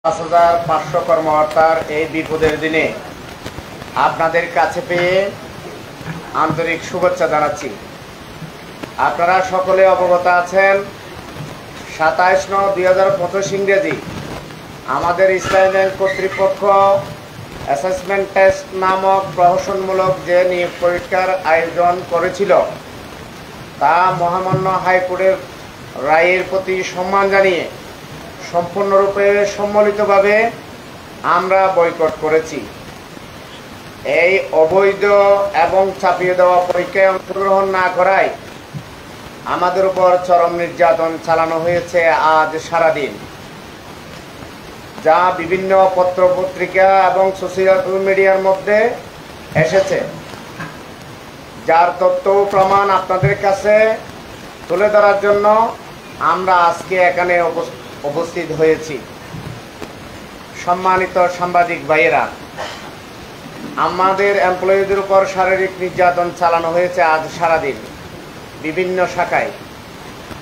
5,500 কর্মকর্তার এই বিপদের দিনে আপনাদের কাছে পেয়ে আন্তরিক শুভেচ্ছা জানাচ্ছি। আপনারা সকলে অবগত আছেন 27/9/2025 ইংরেজি আমাদের ইসলামী ব্যাংক কর্তৃপক্ষ অ্যাসেসমেন্ট টেস্ট নামক প্রহসনমূলক যে নিয়োগ পরীক্ষার আয়োজন করেছিল তা মহামান্য হাইকোর্টের রায়ের প্রতি সম্মান জানিয়ে সম্পূর্ণরূপে সম্মিলিতভাবে আমরা বয়কট করেছি। এই অবৈধ এবং চাপিয়ে দেওয়া পরীক্ষায় অংশগ্রহণ না করায় আমাদের উপর চরম নির্যাতন চালানো হয়েছে আজ সারাদিন, যা বিভিন্ন পত্রপত্রিকা এবং সোশ্যাল মিডিয়ার মধ্যে এসেছে, যার তথ্য প্রমাণ আপনাদের কাছে তুলে ধরার জন্য আমরা আজকে এখানে উপস্থিত হয়েছি। সম্মানিত সাংবাদিক ভাইয়েরা, আমাদের এমপ্লয়িদের উপর শারীরিক নির্যাতন চালানো হয়েছে আজ সারাদিন বিভিন্ন শাখায়।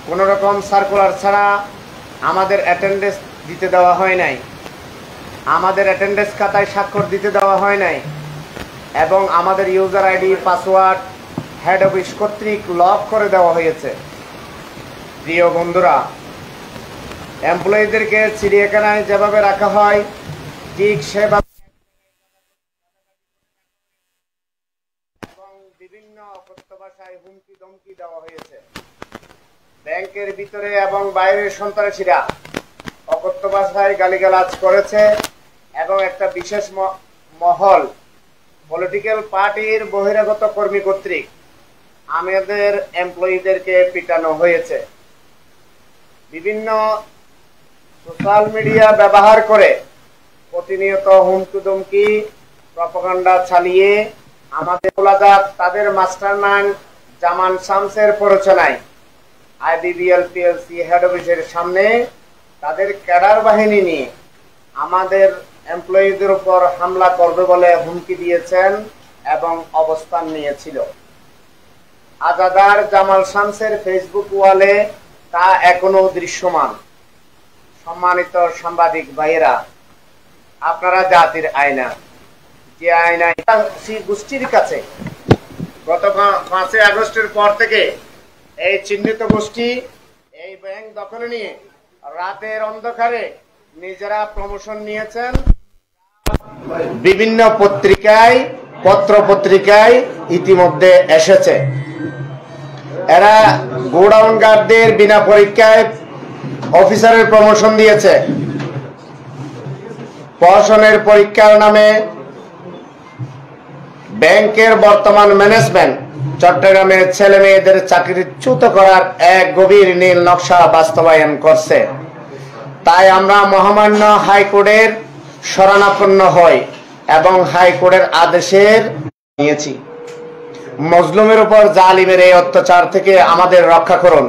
কোনো রকম সার্কুলার ছাড়া আমাদের অ্যাটেন্ডেন্স দিতে দেওয়া হয় নাই, আমাদের অ্যাটেন্ডেন্স খাতায় স্বাক্ষর দিতে দেওয়া হয় নাই এবং আমাদের user ID password head office কর্তৃক লক করে দেওয়া হয়েছে। প্রিয় বন্ধুরা, এমপ্লয়িদেরকে চিড়িয়াখানায় যেভাবে রাখা হয় ঠিক সেভাবে এবং বিভিন্ন অকথ্য ভাষায় হুমকি ধমকি দেওয়া হয়েছে। ব্যাংকের ভিতরে এবং বাইরের সন্ত্রাসীরা অকথ্য ভাষায় গালিগালাজ করেছে এবং একটা বিশেষ মহল পলিটিক্যাল পার্টির বহিরাগত কর্মী কর্তৃক আমাদের এমপ্লয়িদেরকে পিটানো হয়েছে। বিভিন্ন সোশ্যাল মিডিয়া ব্যবহার করে প্রতিনিয়ত হুমকি ধমকি প্রপাগান্ডা চালিয়ে আমাদের তাদের মাস্টারমাইন্ড জামান শামসের প্ররোচনায় আইবিবিএল পিএলসি হেড অফিসের সামনে তাদের ক্যাডার বাহিনী নিয়ে আমাদের এমপ্লয়িদের উপর হামলা করবে বলে হুমকি দিয়েছেন এবং অবস্থান নিয়েছিল। আজাদার জামাল শামসের ফেসবুক ওয়ালে তা এখনো দৃশ্যমান। সম্মানিত সাংবাদিক ভাইয়েরা, আপনারা জাতির আয়না, যে আয়না গোষ্ঠীর কাছে গত 5 আগস্টের পর থেকে এই চিহ্নিত গোষ্ঠী এই ব্যাংক দখলে নিয়ে রাতের অন্ধকারে নিজেরা প্রমোশন নিয়েছেন। বিভিন্ন পত্রিকায় পত্রপত্রিকায় ইতিমধ্যে এসেছে। এরা গোডাউন গার্ডদের বিনা পরীক্ষায় অফিসারের প্রমোশন দিয়েছে। প্রহসনের পরীক্ষার নামে ব্যাংকের বর্তমান ম্যানেজমেন্ট চট্টগ্রামের ছেলে মেয়েদের চাকরিচ্যুত করার এক গভীর নীল নকশা বাস্তবায়ন করছে। তাই আমরা মহামান্য হাইকোর্টের শরণাপন্ন হই এবং হাইকোর্টের আদেশের নিয়েছি। মজলুমের উপর জালিমের এই অত্যাচার থেকে আমাদের রক্ষা করুন।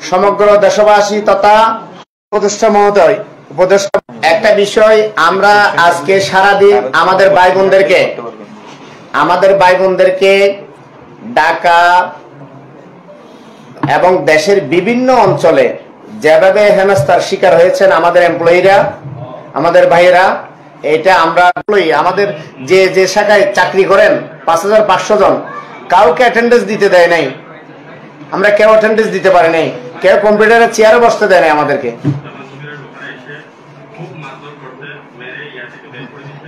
সমগ্র দেশবাসী তথা উপদেষ্টা মহোদয়, উপদেষ্টা একটা বিষয় আমরা আজকে সারাদিন আমাদের ভাই বোনদেরকে ঢাকা এবং দেশের বিভিন্ন অঞ্চলে যেভাবে হেনস্থার শিকার হয়েছেন আমাদের এমপ্লয়িরা, আমাদের ভাইয়েরা, এটা আমরা আমাদের যে যে শাখায় চাকরি করেন 5,500 জন, কাউকে অ্যাটেন্ডেন্স দিতে দেয় নাই। আমরা কেউ অ্যাটেন্ডেন্স দিতে পারি নাই, কেউ কম্পিউটারের চেয়ারে বসতে দেয় নাই আমাদেরকে।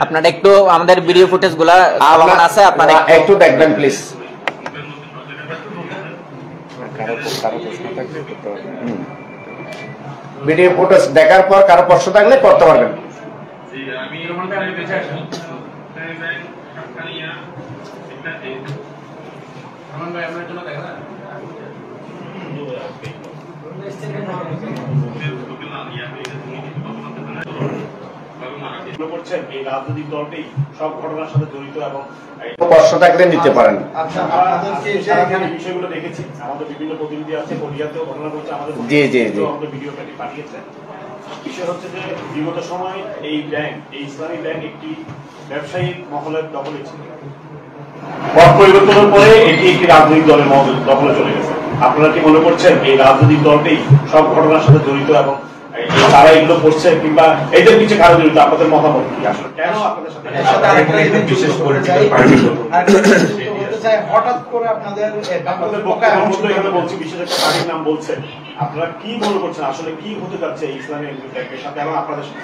আপনারা একটু আমাদের ভিডিও ফুটেজ গুলা আছে, আপনারা একটু দেখবেন প্লিজ। ভিডিও ফুটেজ দেখার পর কারো প্রশ্ন থাকলে করতে পারবেন। এই রাজনৈতিক দলটি সব ঘটনার সাথে জড়িত এবং প্রশ্ন থাকলে নিতে পারেন। বিষয়গুলো দেখেছি, আমাদের বিভিন্ন প্রতিনিধি আছে, কোরিয়াতেও ঘটনা ঘটছে, আমাদের ভিডিও পাঠিয়েছে। বিষয় হচ্ছে যে বিগত সময় এই ইসলামী ব্যাংক একটি ব্যবসায়িক মহলের দখলে ছিল। পথ পরিবর্তনের পরে এটি একটি রাজনৈতিক দলের দখলে চলে গেছে। আপনারা কি মনে করছেন এই রাজনৈতিক দলটি সব ঘটনার সাথে জড়িত এবং তারা এগুলো করছে কিংবা এদের কিছু কারণ জড়িত, আপনাদের মতামত কি আসলে কেন আপনাদের সাথে বিশেষ হঠাৎ করে আপনাদের এখানে বলছি বিশেষ একটা পার্টির নাম বলছে, আপনারা কি মনে করছেন আসলে কি হতে যাচ্ছে ইসলামী ব্যাংকের সাথে এবং আপনাদের সাথে?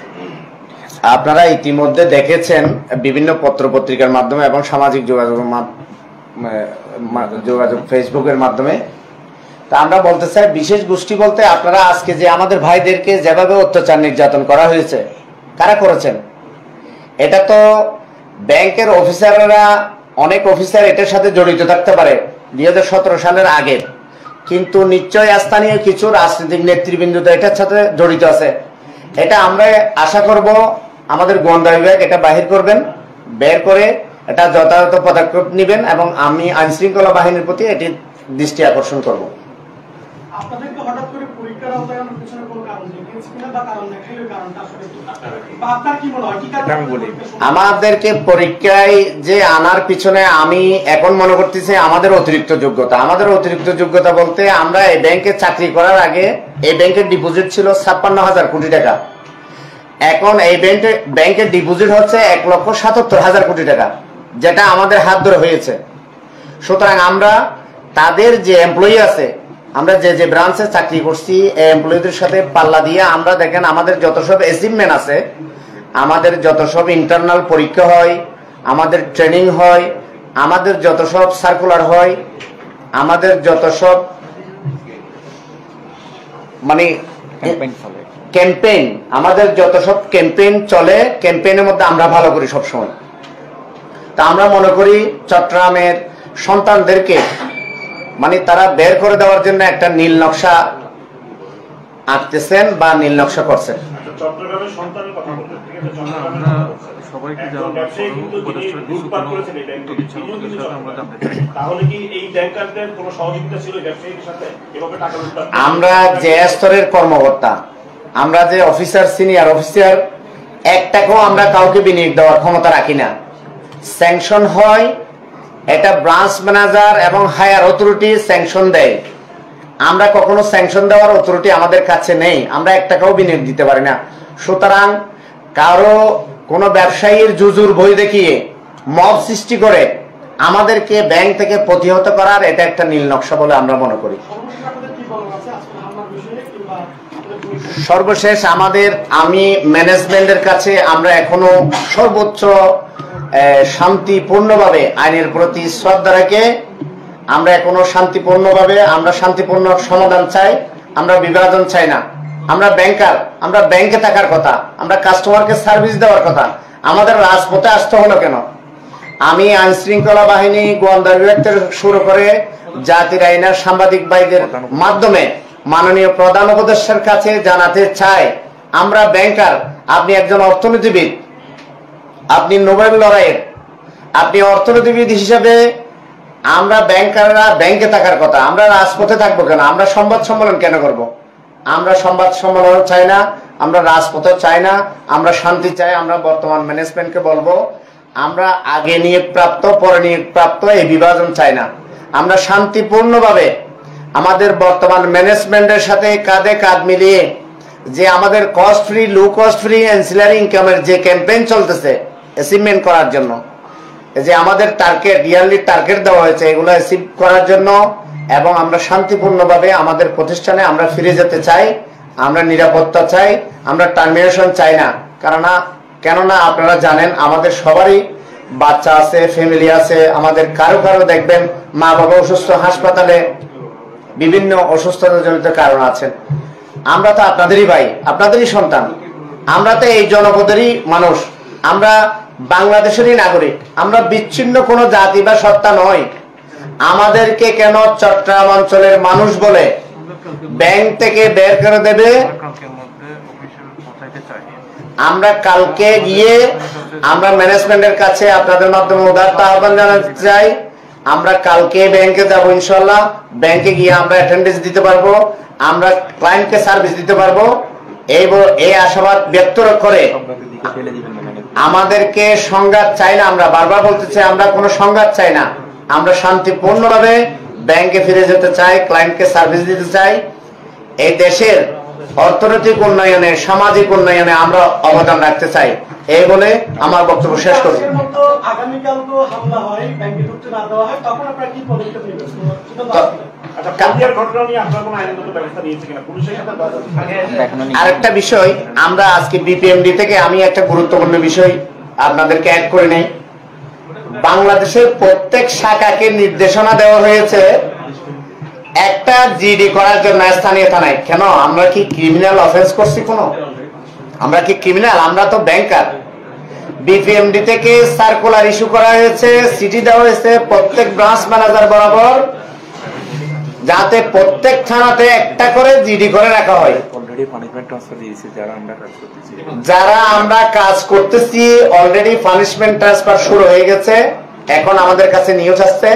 আপনারা ইতিমধ্যে দেখেছেন বিভিন্ন পত্র পত্রিকার মাধ্যমে এবং সামাজিক যোগাযোগ ফেসবুকের মাধ্যমে। তা আমরা বলতে চাই, বিশেষ গোষ্ঠী বলতে আপনারা আজকে যে আমাদের ভাইদেরকে যেভাবে অত্যাচার নির্যাতন করা হয়েছে, কারা করেছেন? এটা তো ব্যাংকের অফিসাররা, অনেক অফিসার এটার সাথে জড়িত থাকতে পারে 2017 সালের আগে, কিন্তু নিশ্চয় স্থানীয় কিছু রাজনৈতিক নেতৃবৃন্দ এটার সাথে জড়িত আছে। এটা আমরা আশা করব আমাদের গোয়েন্দা বিভাগ এটা বাহির করবেন, বের করে এটা যথাযথ পদক্ষেপ নেবেন এবং আমি আইন শৃঙ্খলা বাহিনীর প্রতি এটি দৃষ্টি আকর্ষণ করব। আপনাদেরকে হঠাৎ করে পরীক্ষার আওতায় আনার পিছনে কোনো কারণ নেই কিনা বা কারণ দেখাই, ওই কারণটা আসলে বা আপনার কি মনে হয় কি কারণে আমাদেরকে পরীক্ষায় যে আনার পিছনে আমি এখন মনে করতেছি আমাদের অতিরিক্ত যোগ্যতা। আমাদের অতিরিক্ত যোগ্যতা বলতে আমরা এই ব্যাংকে চাকরি করার আগে এই ব্যাংকের ডিপোজিট ছিল 56,000 কোটি টাকা, এখন এই ব্যাংকের ডিপোজিট হচ্ছে 1,77,000 কোটি টাকা, যেটা আমাদের হাত ধরে হয়েছে। সুতরাং আমরা তাদের যে এমপ্লয়ি আছে, আমরা যে ব্রাঞ্চে চাকরি করছি এই এমপ্লয়ীদের সাথে পাল্লা দিয়ে আমরা দেখেন আমাদের যত সব অ্যাচিভমেন্ট আছে, আমাদের যত সব ইন্টারনাল পরীক্ষা হয়, আমাদের ট্রেনিং হয়, আমাদের যত সব সার্কুলার হয়, আমাদের যত সব মানে ক্যাম্পেইন, আমাদের যত সব ক্যাম্পেইন চলে, ক্যাম্পেইনের মধ্যে আমরা ভালো করি সবসময়। তা আমরা মনে করি চট্টগ্রামের সন্তানদেরকে মানে তারা বের করে দেওয়ার জন্য একটা নীল নকশা আঁকতেছেন বা নীল নকশা করছেন। চট্টগ্রামের সন্তানের কথা বলতে, ঠিক আছে, চট্টগ্রামের সবাইকে যারা ব্যবসায়ী কিন্তু লুটপাট করেছেন এই ব্যাংকে, তাহলে কি এই ব্যাংকারদের কোনো সহযোগিতা ছিল ব্যবসায়ীদের সাথে এভাবে টাকা লুটপাট? আমরা যে স্তরের কর্মকর্তা, আমরা যে অফিসার, সিনিয়র অফিসার, এক টাকাও আমরা কাউকে বিনিয়োগ দেওয়ার ক্ষমতা রাখি না। স্যাংশন হয় এটা ব্রাঞ্চ ম্যানেজার এবং হায়ার অথরিটি স্যাংশন দেয়। আমরা কখনো স্যাংশন দেওয়ার অথরিটি আমাদের কাছে নেই, আমরা এক টাকাও বিনিয়োগ দিতে পারি না। সুতরাং কারো কোনো ব্যবসায়ীর জুজুর ভয় দেখিয়ে মব সৃষ্টি করে আমাদেরকে ব্যাংক থেকে প্রতিহত করার এটা একটা নীল নকশা বলে আমরা মনে করি। সর্বশেষ আমাদের আমি ম্যানেজমেন্টের কাছে আমরা এখনো সর্বোচ্চ শান্তিপূর্ণভাবে আইনের প্রতি শ্রদ্ধা রেখে আমরা এখনো শান্তিপূর্ণভাবে আমরা শান্তিপূর্ণ সমাধান চাই, আমরা বিভাজন চাই না। আমরা ব্যাংকার, আমরা ব্যাংকে থাকার কথা, আমরা কাস্টমারকে সার্ভিস দেওয়ার কথা, আমাদের রাজপথে আসতে হলো কেন? আমি আইন শৃঙ্খলা বাহিনী, গোয়েন্দা বিভাগ থেকে শুরু করে জাতির আইনের সাংবাদিক ভাইদের মাধ্যমে মাননীয় প্রধান উপদেষ্টার কাছে জানাতে চাই, আমরা ব্যাংকার, আপনি একজন অর্থনীতিবিদ, আপনি নোবেল লড়াইয়ের, আপনি অর্থনীতিবিদ হিসেবে আমরা ব্যাংকাররা ব্যাংকে থাকার কথা, আমরা রাজপথে থাকবো কেন? আমরা সংবাদ সম্মেলন কেন করব? আমরা সংবাদ সম্মেলন চাই না, আমরা রাজপথে চাই না, আমরা শান্তি চাই। আমরা বর্তমান ম্যানেজমেন্টকে বলবো, আমরা আগে নিয়োগ প্রাপ্ত পরে নিয়োগ প্রাপ্ত এই বিভাজন চাই না। আমরা শান্তিপূর্ণভাবে আমাদের বর্তমান ম্যানেজমেন্টের সাথে কাঁধে কাঁধ মিলিয়ে যে আমাদের cost free, low cost free ancillary ইনকামের যে ক্যাম্পেইন চলতেছে অ্যাচিভমেন্ট করার জন্য, যে আমাদের টার্গেট, ইয়ারলি টার্গেট দেওয়া হয়েছে, এগুলো অ্যাচিভ করার জন্য এবং আমরা শান্তিপূর্ণভাবে আমাদের প্রতিষ্ঠানে আমরা ফিরে যেতে চাই, আমরা নিরাপত্তা চাই, আমরা টার্মিনেশন চাই না। কেননা আপনারা জানেন আমাদের সবারই বাচ্চা আছে, ফ্যামিলি আছে, আমাদের কারো কারো দেখবেন মা বাবা অসুস্থ, হাসপাতালে বিভিন্ন অসুস্থতা জনিত কারণ আছেন। আমরা তো আপনাদেরই ভাই, আপনাদেরই সন্তান, আমরা তো এই জনপদেরই মানুষ, আমরা বাংলাদেশেরই নাগরিক, আমরা বিচ্ছিন্ন কোনো জাতি বা সত্তা নয়। আমাদেরকে কেন চট্টগ্রাম অঞ্চলের মানুষ বলে ব্যাংক থেকে বের করে দেবে? আমরা কালকে গিয়ে আমরা ম্যানেজমেন্টের কাছে আপনাদের মাধ্যমে উদারতা আহ্বান জানাতে চাই, আমরা কালকে ব্যাংকে যাবো ইনশাল্লাহ, ব্যাংকে গিয়ে আমরা অ্যাটেন্ডেন্স দিতে পারবো, আমরা ক্লায়েন্টকে সার্ভিস দিতে পারবো। এই আশাবাদ ব্যক্ত করে আমাদেরকে সংঘাত চাই না, আমরা বারবার বলতে চাই আমরা কোনো সংঘাত চাই না, আমরা শান্তিপূর্ণভাবে ব্যাংকে ফিরে যেতে চাই, ক্লায়েন্টকে সার্ভিস দিতে চাই। এই দেশের অর্থনৈতিক উন্নয়নে, সামাজিক উন্নয়নে আমরা অবদান রাখতে চাই। এই বলে আমার বক্তব্য শেষ করি। আগামীকাল তো হামলা হয়, ব্যাংকে ঢুকতে না দেওয়া হয়, তখন আপনারা কি পদক্ষেপ নেবেন? আরেকটা বিষয়, আমরা আজকে বিপিএমডি থেকে আমি একটা গুরুত্বপূর্ণ বিষয় আপনাদেরকে অ্যাড করে নেই। বাংলাদেশের প্রত্যেক শাখাকে নির্দেশনা দেওয়া হয়েছে একটা জিডি করার জন্য স্থানীয় থানায়। কেন? আমরা কি ক্রিমিনাল অফেন্স করছি? আমরা কি ক্রিমিনাল? আমরা তো ব্যাংকার। বিপিএমডি থেকে সার্কুলার ইস্যু করা হয়েছে, চিঠি দেওয়া হয়েছে প্রত্যেক ব্রাঞ্চ ম্যানেজার বরাবর, যাতে প্রত্যেক থানাতে একটা করে জিডি করে রাখা হয়। যারা আমরা কাজ করতেছি অলরেডি পানিশমেন্ট ট্রান্সফার শুরু হয়ে গেছে। এখন আমাদের কাছে নিউজ আসছে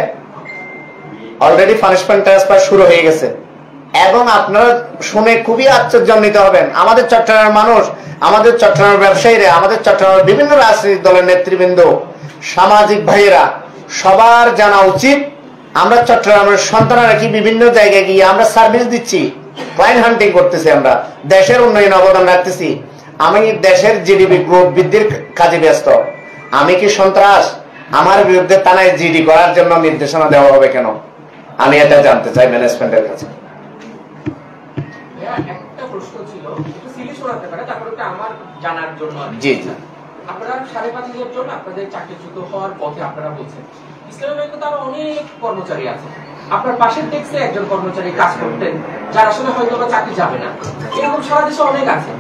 অলরেডি পানিশমেন্ট ট্রান্সফার শুরু হয়ে গেছে, এবং আপনারা শুনে খুবই আশ্চর্যান্বিত হবেন। আমাদের চট্টগ্রামের মানুষ, আমাদের চট্টগ্রামের ব্যবসায়ীরা, আমাদের চট্টগ্রামের বিভিন্ন রাজনৈতিক দলের নেতৃবৃন্দ, সামাজিক ভাইয়েরা, সবার জানা উচিত আমরা চট্টগ্রামের সন্তানেরা কি বিভিন্ন জায়গায় গিয়ে আমরা সার্ভিস দিচ্ছি, ক্লায়েন্ট হান্টিং করতেছি, আমরা দেশের উন্নয়নে অবদান রাখতেছি। আমি দেশের জিডিপি গ্রোথ বৃদ্ধির কাজে ব্যস্ত। আমি কি সন্ত্রাস? আমার বিরুদ্ধে থানায় জিডি করার জন্য নির্দেশনা দেওয়া হবে কেন? আমি এটা জানতে চাই ম্যানেজমেন্টের কাছে। একটা প্রশ্ন ছিল, একটু সিরিয়াস হতে পারে, তারপরে আমার জানার জন্য। জি জি, আপনারা 5,500 জন আপনাদের চাকরিচ্যুত হওয়ার পথে আপনারা বলছেন ইসলামী ব্যাংকে তার অনেক কর্মচারী আছে। আপনার পাশের ডেস্কে একজন কর্মচারী কাজ করতেন, যার আসলে হয়তো বা চাকরি যাবে না, এরকম সারা দেশে অনেক আছে।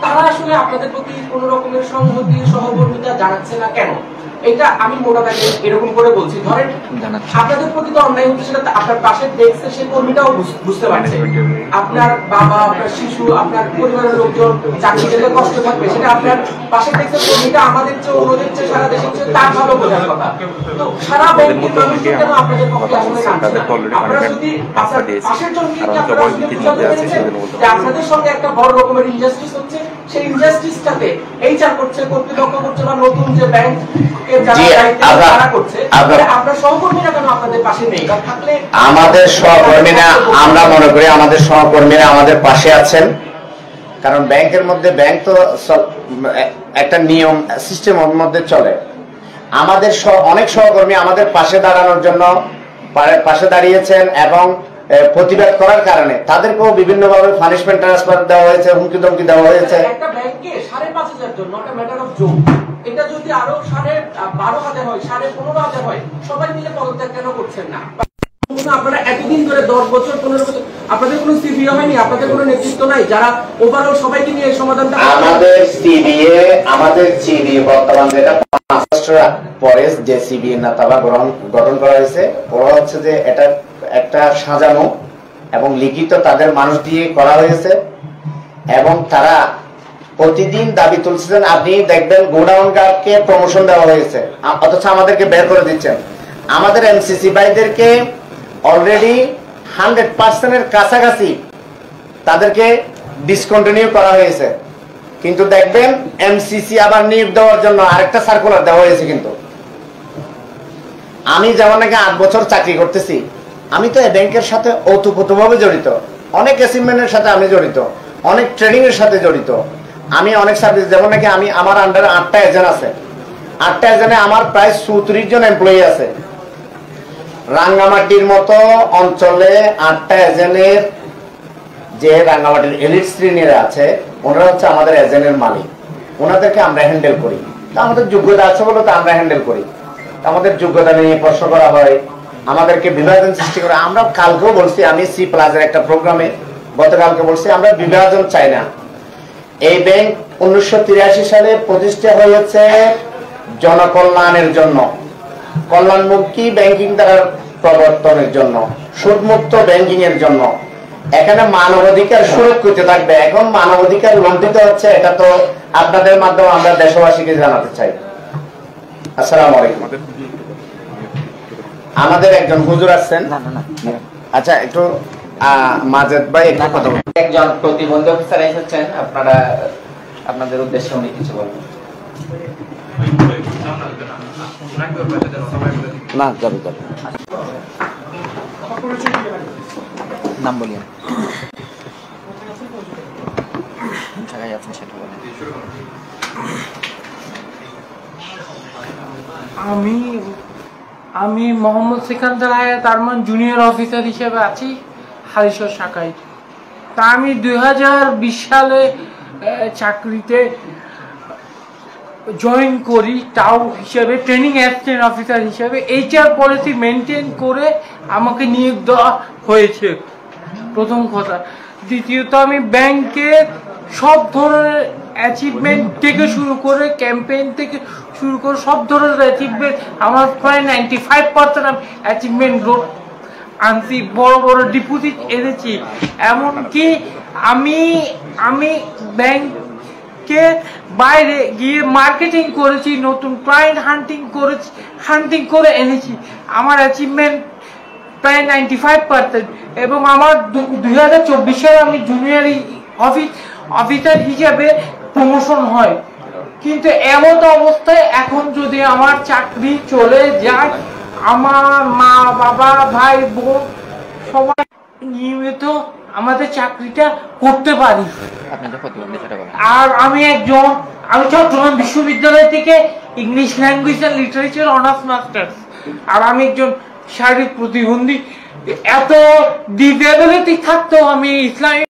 তারা আসলে আপনাদের প্রতি কোন রকমের সংহতি, সহকর্মিতা জানাচ্ছে না কেন? এটা আমি মোটা দাগে এরকম করে বলছি, ধরেন আপনাদের প্রতি তো অন্যায় হচ্ছে, সেটা আপনার পাশের ডেস্কে সেই কর্মীটাও বুঝতে পারছে। আপনার বাবা, আপনার শিশু, আপনার পরিবারের লোকজন চাকরি গেলে কষ্ট থাকবে, সেটা আপনার পাশের ডেস্কের কর্মীটা আমাদের চেয়ে, অন্যদের চেয়ে, সারা দেশের চেয়ে তার ভালো বোঝার কথা। তো সারা ব্যাংকের মানুষ কেন আপনাদের পক্ষে আসলে কাঁদছে না? আপনারা যদি আপনার পাশের জনকে আপনারা আসলে বুঝাতে পেরেছেন যে আপনাদের সঙ্গে একটা বড় রকমের ইনজাস্টিস হচ্ছে, সেই ইনজাস্টিসটাতে এইচআর করছে, কর্তৃপক্ষ করছে, বা নতুন যে ব্যাংক আমাদের সহকর্মীরা, আমরা মনে করি আমাদের সহকর্মীরা আমাদের পাশে আছেন। কারণ ব্যাংকের মধ্যে, ব্যাংক তো একটা নিয়ম সিস্টেমের মধ্যে চলে। আমাদের অনেক সহকর্মী আমাদের পাশে দাঁড়ানোর জন্য পাশে দাঁড়িয়েছেন, এবং প্রতিবাদ করার কারণে তাদেরকেও বিভিন্ন ভাবে পানিশমেন্ট ট্রান্সফার দেওয়া হয়েছে, হুমকি ধমকি দেওয়া হয়েছে। একটা ব্যাংকে 5,500 জন, not a matter of joke. এটা যদি আরো 12,500 হয়, 15,500 হয়, সবাই মিলে পদত্যাগ কেন করছেন না? আপনারা এতদিন ধরে 10 বছর 15 বছর আপনাদের কোনো সিবিএ হয়নি, আপনাদের কোনো নেতৃত্ব নাই যারা ওভারঅল সবাইকে নিয়ে সমাধানটা? আমাদের সিবিএ বর্তমান যেটা 5 বছর পরে যে সিবিএ নেতারা গঠন করা হয়েছে, ওরা হচ্ছে যে এটা একটা সাজানো এবং লিখিত তাদের মানুষ দিয়ে করা হয়েছে, এবং তারা প্রতিদিন দাবি তুলছেন। আপনি দেখবেন গোডাউন গার্ডকে প্রমোশন দেওয়া হয়েছে, অথচ আমাদেরকে বের করে দিচ্ছেন। আমাদের এমসিসি ভাইদেরকে অলরেডি 100% কাছাকাছি তাদেরকে ডিসকন্টিনিউ করা হয়েছে, কিন্তু দেখবেন এমসিসি আবার নিয়োগ দেওয়ার জন্য আরেকটা সার্কুলার দেওয়া হয়েছে। কিন্তু আমি যেমন নাকি 8 বছর চাকরি করতেছি, আমি তো এই ব্যাংকের সাথে ওতপ্রোতভাবে জড়িত, অনেক অ্যাচিভমেন্টের সাথে আমি জড়িত, অনেক ট্রেনিং এর সাথে জড়িত। আমি অনেক সার্ভিস, যেমন নাকি আমার আন্ডারে 8টা এজেন্ট আছে, 8টা এজেন্টে আমার প্রায় 34 জন এমপ্লয়ি আছে। রাঙ্গামাটির মতো অঞ্চলে 8টা এজেন্টের, যে রাঙ্গামাটির এলিট শ্রেণীরা আছে, ওনারা হচ্ছে আমাদের এজেন্টের মালিক, ওনাদেরকে আমরা হ্যান্ডেল করি। আমাদের যোগ্যতা আছে বলে তো আমরা হ্যান্ডেল করি। আমাদের যোগ্যতা নিয়ে প্রশ্ন করা হয়, আমাদেরকে বিভাজন সৃষ্টি করে। আমরা কালকেও বলছি, আমি সি প্লাজের একটা প্রোগ্রামে গতকালকে বলছি, আমরা বিভাজন চাই না। এই ব্যাংক 1983 সালে প্রতিষ্ঠা হয়েছে জনকল্যাণের জন্য, কল্যাণমুখী ব্যাংকিং দ্বারা প্রবর্তনের জন্য, সুদমুক্ত ব্যাংকিং এর জন্য। এখানে মানবাধিকার সুরক্ষিত থাকবে। এখন মানবাধিকার লঙ্ঘিত হচ্ছে, এটা তো আপনাদের মাধ্যমে আমরা দেশবাসীকে জানাতে চাই। আসসালামু আলাইকুম। আমাদের একজন হুজুর আসছেন। আচ্ছা, একটু মাজেদ ভাই একটু কথা বলুন। একজন প্রতিবন্ধী অফিসার এসেছেন, আপনারা আপনাদের উদ্দেশ্যে উনি কিছু বলবেন। না, যাবে যাবে। নাম বলিয়েন। জায়গায় আছেন সেটা বলেন। আমি মোহাম্মদ সিকান্দার হায়াত আরমান জুনিয়র অফিসার হিসেবে আছি হালিশহর শাখায়। তা আমি 2020 সালে চাকরিতে জয়েন করি টাউ হিসেবে, ট্রেনিং অ্যাসিস্ট্যান্ট অফিসার হিসেবে। এইচআর পলিসি মেনটেন করে আমাকে নিয়োগ দেওয়া হয়েছে, প্রথম কথা। দ্বিতীয়ত, আমি ব্যাংকের সব ধরনের অ্যাচিভমেন্ট থেকে শুরু করে, ক্যাম্পেইন থেকে শুরু করে সব ধরনের অ্যাচিভমেন্ট, আমার প্রায় 95% আমি অ্যাচিভমেন্ট আনছি, বড় বড় ডিপোজিট এনেছি। এমনকি আমি ব্যাংকে বাইরে গিয়ে মার্কেটিং করেছি, নতুন ক্লায়েন্ট হান্টিং করে এনেছি। আমার অ্যাচিভমেন্ট প্রায় 95%। এবং আমার 2024 সালে আমি জুনিয়র অফিসার হিসেবে প্রমোশন হয়। কিন্তু এমন অবস্থায় এখন যদি আমার চাকরি চলে যায়, আমার মা বাবা ভাই বোন সবাই নিয়মিত আমাদের চাকরিটা করতে পারি। আর আমি চট্টগ্রাম বিশ্ববিদ্যালয় থেকে English language and literature honours masters. আর আমি একজন শারীরিক প্রতিবন্ধী। এত ডিসেবিলিটি থাকতেও আমি ইসলামিক